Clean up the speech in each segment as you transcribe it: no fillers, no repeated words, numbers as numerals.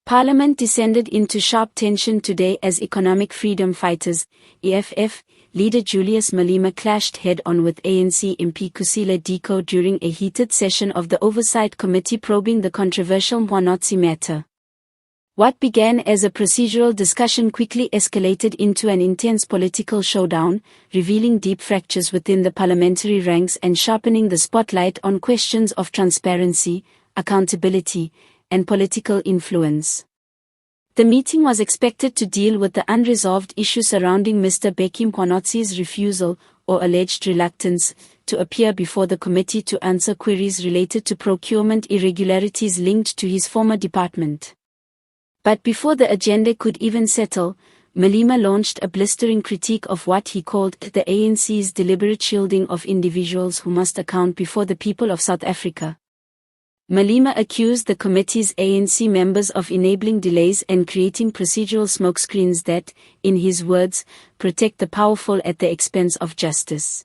Parliament descended into sharp tension today as Economic Freedom Fighters, EFF, leader Julius Malema clashed head-on with ANC MP Khusela Diko during a heated session of the Oversight Committee probing the controversial Mkhwanazi matter. What began as a procedural discussion quickly escalated into an intense political showdown, revealing deep fractures within the parliamentary ranks and sharpening the spotlight on questions of transparency, accountability, and political influence. The meeting was expected to deal with the unresolved issue surrounding Mr. Bheki Mkhwanazi's refusal, or alleged reluctance, to appear before the committee to answer queries related to procurement irregularities linked to his former department. But before the agenda could even settle, Malema launched a blistering critique of what he called the ANC's deliberate shielding of individuals who must account before the people of South Africa. Malema accused the committee's ANC members of enabling delays and creating procedural smokescreens that, in his words, protect the powerful at the expense of justice.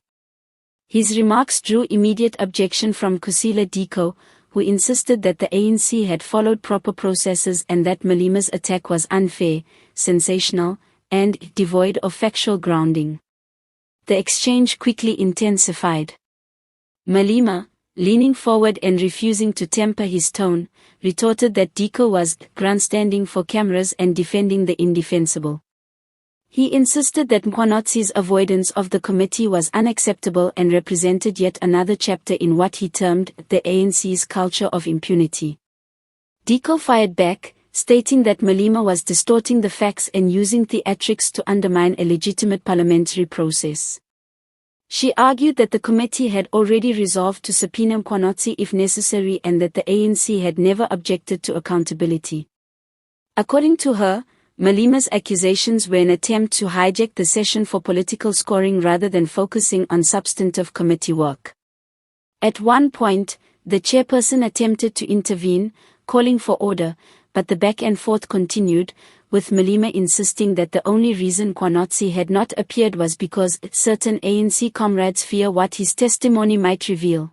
His remarks drew immediate objection from Khusela Diko, who insisted that the ANC had followed proper processes and that Malema's attack was unfair, sensational, and devoid of factual grounding. The exchange quickly intensified. Malema, leaning forward and refusing to temper his tone, retorted that Diko was grandstanding for cameras and defending the indefensible. He insisted that Mkhwanazi's avoidance of the committee was unacceptable and represented yet another chapter in what he termed the ANC's culture of impunity. Diko fired back, stating that Malema was distorting the facts and using theatrics to undermine a legitimate parliamentary process. She argued that the committee had already resolved to subpoena Mkhwanazi if necessary and that the ANC had never objected to accountability. According to her, Malema's accusations were an attempt to hijack the session for political scoring rather than focusing on substantive committee work. At one point, the chairperson attempted to intervene, calling for order, but the back and forth continued, with Malema insisting that the only reason Mkhwanazi had not appeared was because certain ANC comrades fear what his testimony might reveal.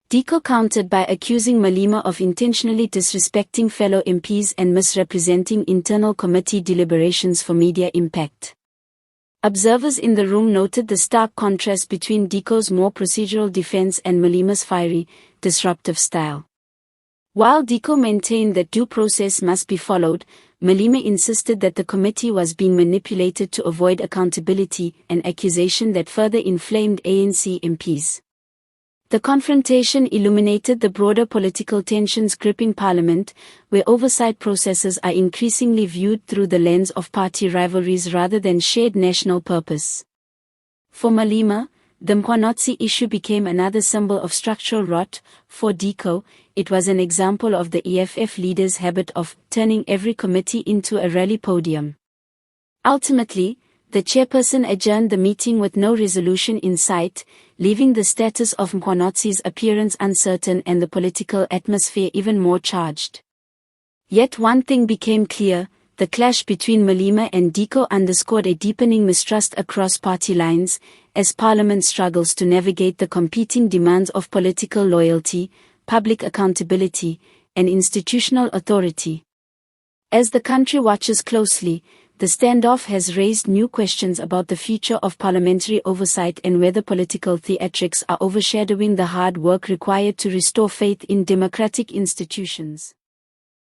Diko countered by accusing Malema of intentionally disrespecting fellow MPs and misrepresenting internal committee deliberations for media impact. Observers in the room noted the stark contrast between Diko's more procedural defense and Malema's fiery, disruptive style. While Diko maintained that due process must be followed, Malema insisted that the committee was being manipulated to avoid accountability, an accusation that further inflamed ANC MPs. The confrontation illuminated the broader political tensions gripping Parliament, where oversight processes are increasingly viewed through the lens of party rivalries rather than shared national purpose. For Malema, the Mkhwanazi issue became another symbol of structural rot. For Diko, it was an example of the EFF leader's habit of turning every committee into a rally podium. Ultimately, the chairperson adjourned the meeting with no resolution in sight, leaving the status of Mkhwanazi's appearance uncertain and the political atmosphere even more charged. Yet one thing became clear: the clash between Malema and Diko underscored a deepening mistrust across party lines, as Parliament struggles to navigate the competing demands of political loyalty, public accountability, and institutional authority. As the country watches closely, the standoff has raised new questions about the future of parliamentary oversight and whether political theatrics are overshadowing the hard work required to restore faith in democratic institutions.